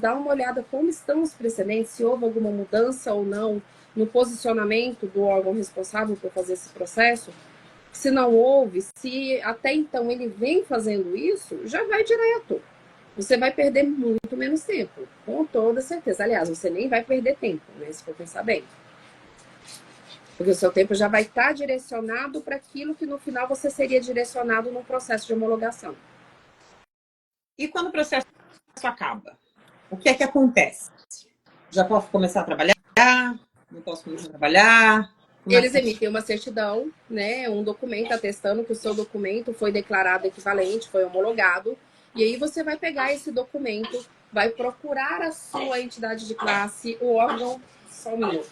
Speaker 2: dá uma olhada como estão os precedentes, se houve alguma mudança ou não no posicionamento do órgão responsável por fazer esse processo. Se não houve, se até então ele vem fazendo isso, já vai direto. Você vai perder muito menos tempo, com toda certeza. Aliás, você nem vai perder tempo, né? Se for pensar bem. Porque o seu tempo já vai estar direcionado para aquilo que no final você seria direcionado no processo de homologação.
Speaker 1: E quando o processo acaba, o que é que acontece? Já posso começar a trabalhar? Não posso começar a trabalhar? Como é que
Speaker 2: Eles
Speaker 1: funciona?
Speaker 2: emitem uma certidão, né, um documento atestando que o seu documento foi declarado equivalente, foi homologado. E aí você vai pegar esse documento, vai procurar a sua entidade de classe, o órgão. Só um minuto.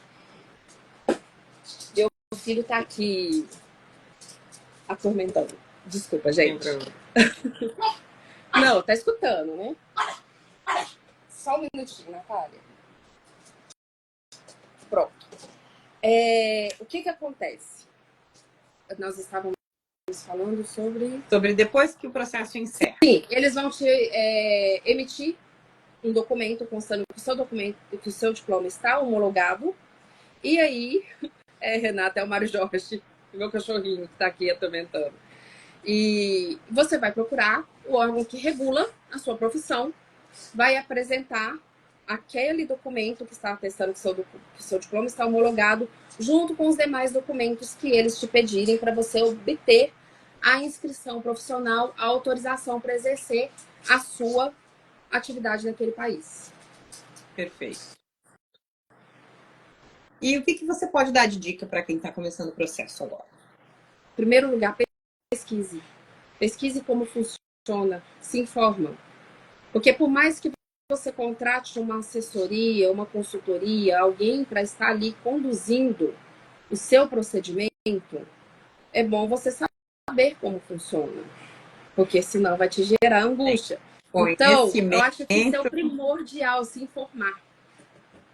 Speaker 2: Meu filho tá aqui atormentando. Desculpa, gente. Não, tá escutando, né? Só um minutinho, Natália. Pronto. O que acontece? Nós estávamos falando sobre...
Speaker 1: Sobre depois que o processo encerra.
Speaker 2: Sim, eles vão te emitir um documento constando que o seu documento, que o seu diploma está homologado. E aí, Renata, é o Mário Jorge, meu cachorrinho que está aqui atormentando. E você vai procurar o órgão que regula a sua profissão, vai apresentar aquele documento que está atestando que o seu diploma está homologado, junto com os demais documentos que eles te pedirem para você obter a inscrição profissional, a autorização para exercer a sua atividade naquele país.
Speaker 1: Perfeito. E o que você pode dar de dica para quem está começando o processo agora?
Speaker 2: Em primeiro lugar, pesquise. Pesquise como funciona, se informa. Porque por mais que você contrate uma assessoria, uma consultoria, alguém para estar ali conduzindo o seu procedimento, é bom você saber como funciona. Porque senão vai te gerar angústia. Então, eu acho que isso é o primordial, se informar.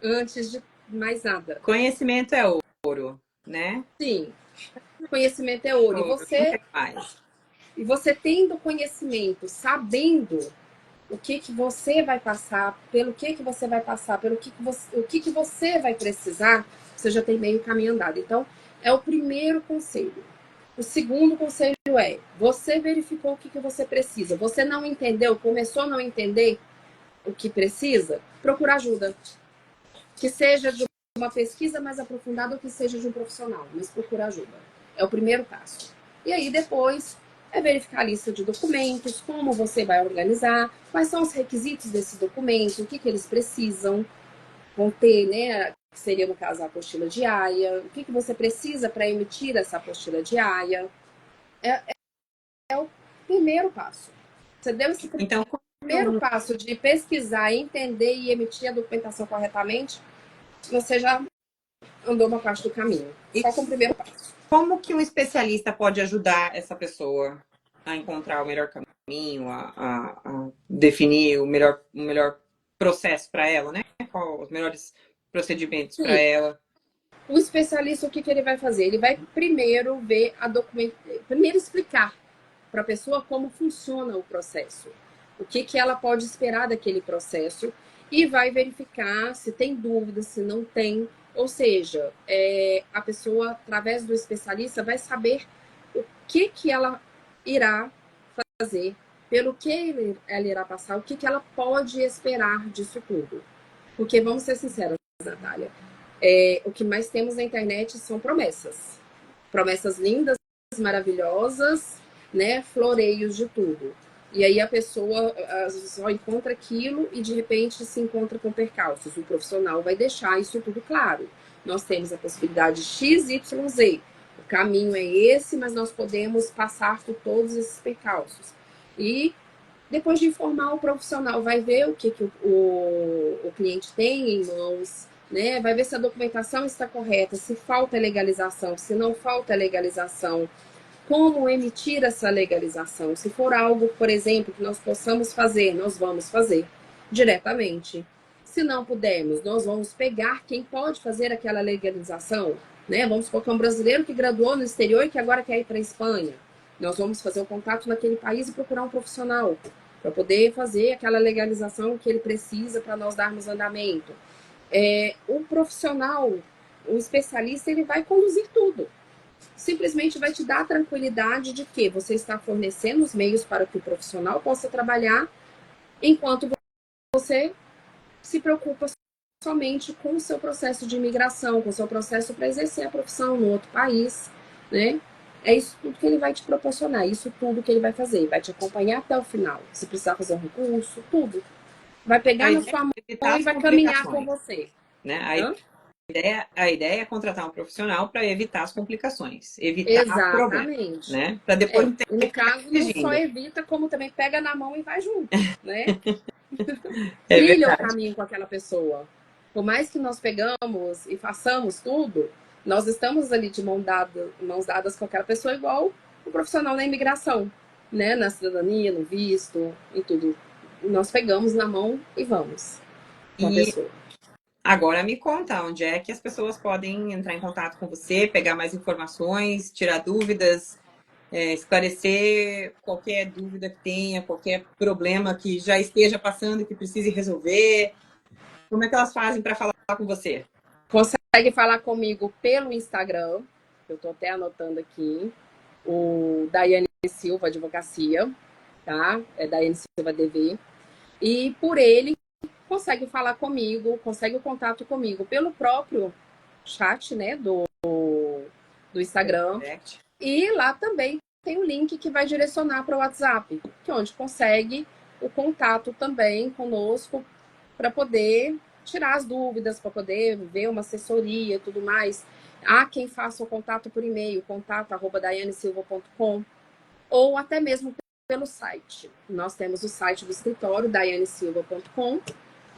Speaker 2: Antes de mais nada.
Speaker 1: Conhecimento é ouro, né?
Speaker 2: Sim. Conhecimento é ouro. E você tendo conhecimento, sabendo o que você vai passar, pelo que você vai passar, pelo o que você vai precisar, você já tem meio caminho andado. Então, é o primeiro conselho. O segundo conselho é, você verificou o que você precisa. Você não entendeu, começou a não entender o que precisa, procura ajuda. Que seja de uma pesquisa mais aprofundada ou que seja de um profissional, mas procura ajuda. É o primeiro passo. E aí depois é verificar a lista de documentos, como você vai organizar, quais são os requisitos desses documentos, o que eles precisam, vão ter, né? Que seria, no caso, a apostila de AIA, o que você precisa para emitir essa apostila de AIA. É o primeiro passo. Você deu esse primeiro passo de pesquisar, entender e emitir a documentação corretamente, você já andou uma parte do caminho. Só com o primeiro passo.
Speaker 1: Como que um especialista pode ajudar essa pessoa a encontrar o melhor caminho, a definir o melhor processo para ela, né? Qual os melhores procedimentos para ela?
Speaker 2: O especialista, o que ele vai fazer? Ele vai primeiro ver a documentação, primeiro explicar para a pessoa como funciona o processo, o que ela pode esperar daquele processo e vai verificar se tem dúvida, se não tem. Ou seja, a pessoa, através do especialista, vai saber o que ela irá fazer, pelo que ela irá passar, o que ela pode esperar disso tudo. Porque, vamos ser sinceros, Natália, o que mais temos na internet são promessas. Promessas lindas, maravilhosas, né? Floreios de tudo. E aí a pessoa só encontra aquilo e de repente se encontra com percalços. O profissional vai deixar isso tudo claro. Nós temos a possibilidade X, Y, Z. O caminho é esse, mas nós podemos passar por todos esses percalços. E Depois de informar o profissional, vai ver o que o cliente tem em mãos, né? Vai ver se a documentação está correta, se falta legalização, se não falta legalização, como emitir essa legalização. Se for algo, por exemplo, que nós possamos fazer, nós vamos fazer diretamente. Se não pudermos, nós vamos pegar quem pode fazer aquela legalização, né? Vamos colocar um brasileiro que graduou no exterior e que agora quer ir para a Espanha. Nós vamos fazer o contato naquele país e procurar um profissional para poder fazer aquela legalização que ele precisa para nós darmos andamento. O profissional, o especialista, ele vai conduzir tudo. Simplesmente vai te dar a tranquilidade de que você está fornecendo os meios para que o profissional possa trabalhar, enquanto você se preocupa somente com o seu processo de imigração, com o seu processo para exercer a profissão no outro país, né? É isso tudo que ele vai te proporcionar, isso tudo que ele vai fazer, vai te acompanhar até o final. Se precisar fazer um recurso, tudo. Vai pegar na sua mão e vai caminhar com você.
Speaker 1: Né? A ideia é contratar um profissional para evitar as complicações, evitar problemas, né? Para depois não ter
Speaker 2: no caso, não só evita, como também pega na mão e vai junto, né? Trilha o caminho com aquela pessoa. Por mais que nós pegamos e façamos tudo, nós estamos ali de mãos dadas com aquela pessoa, igual o profissional na imigração, né? Na cidadania, no visto, em tudo. Nós pegamos na mão e vamos com a pessoa.
Speaker 1: Agora me conta, onde é que as pessoas podem entrar em contato com você, pegar mais informações, tirar dúvidas, esclarecer qualquer dúvida que tenha, qualquer problema que já esteja passando e que precise resolver. Como é que elas fazem para falar com você?
Speaker 2: Consegue falar comigo pelo Instagram, eu estou até anotando aqui, o Daiane Silva Advocacia, tá? É Daiane Silva DV. E por ele, consegue falar comigo, consegue o contato comigo pelo próprio chat, né, do Instagram. E lá também tem o link que vai direcionar para o WhatsApp, que é onde consegue o contato também conosco para poder tirar as dúvidas, para poder ver uma assessoria e tudo mais. Há quem faça o contato por e-mail, contato@daianesilva.com, ou até mesmo pelo site. Nós temos o site do escritório, daianesilva.com,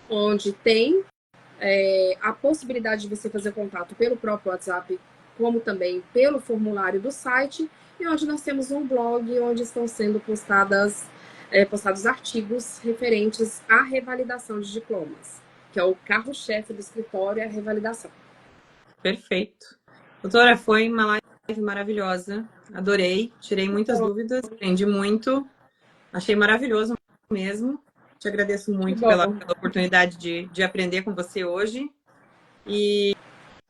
Speaker 2: onde tem a possibilidade de você fazer contato pelo próprio WhatsApp, como também pelo formulário do site, e onde nós temos um blog onde estão sendo postados artigos referentes à revalidação de diplomas, que é o carro-chefe do escritório, a revalidação.
Speaker 1: Perfeito. Doutora, foi uma live maravilhosa. Adorei, tirei muitas dúvidas, aprendi muito. Achei maravilhoso mesmo. Te agradeço muito pela oportunidade de aprender com você hoje. E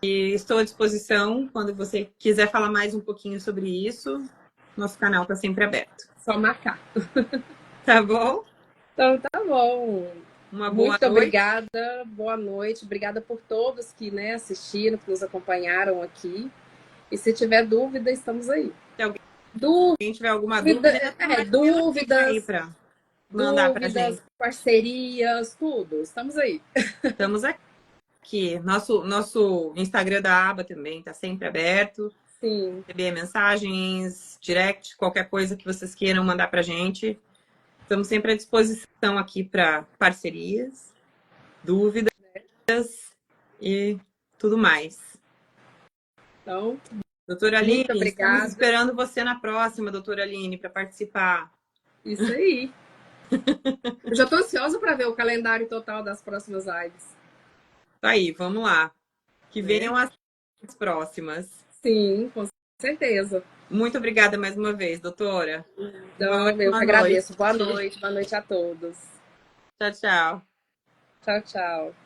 Speaker 1: estou à disposição quando você quiser falar mais um pouquinho sobre isso. Nosso canal está sempre aberto.
Speaker 2: Só marcar.
Speaker 1: Tá bom?
Speaker 2: Então tá bom.
Speaker 1: Uma boa
Speaker 2: Muito obrigada. Boa noite. Obrigada por todos que assistiram, que nos acompanharam aqui. E se tiver dúvida, estamos aí.
Speaker 1: Se alguém tiver alguma dúvida,
Speaker 2: dúvidas
Speaker 1: aí para mandar para gente.
Speaker 2: Parcerias, tudo. Estamos aí.
Speaker 1: Estamos aqui. Nosso Instagram da aba também está sempre aberto.
Speaker 2: Sim.
Speaker 1: Receber mensagens, direct, qualquer coisa que vocês queiram mandar para gente. Estamos sempre à disposição aqui para parcerias, dúvidas e tudo mais.
Speaker 2: Então,
Speaker 1: doutora Aline,
Speaker 2: muito obrigada.
Speaker 1: Estamos esperando você na próxima, doutora Aline, para participar.
Speaker 2: Isso aí. Eu já estou ansiosa para ver o calendário total das próximas lives.
Speaker 1: Tá aí, vamos lá. Que venham as próximas.
Speaker 2: Sim, com certeza.
Speaker 1: Muito obrigada mais uma vez, doutora.
Speaker 2: Então, eu que agradeço. Boa noite a todos.
Speaker 1: Tchau, tchau.
Speaker 2: Tchau, tchau.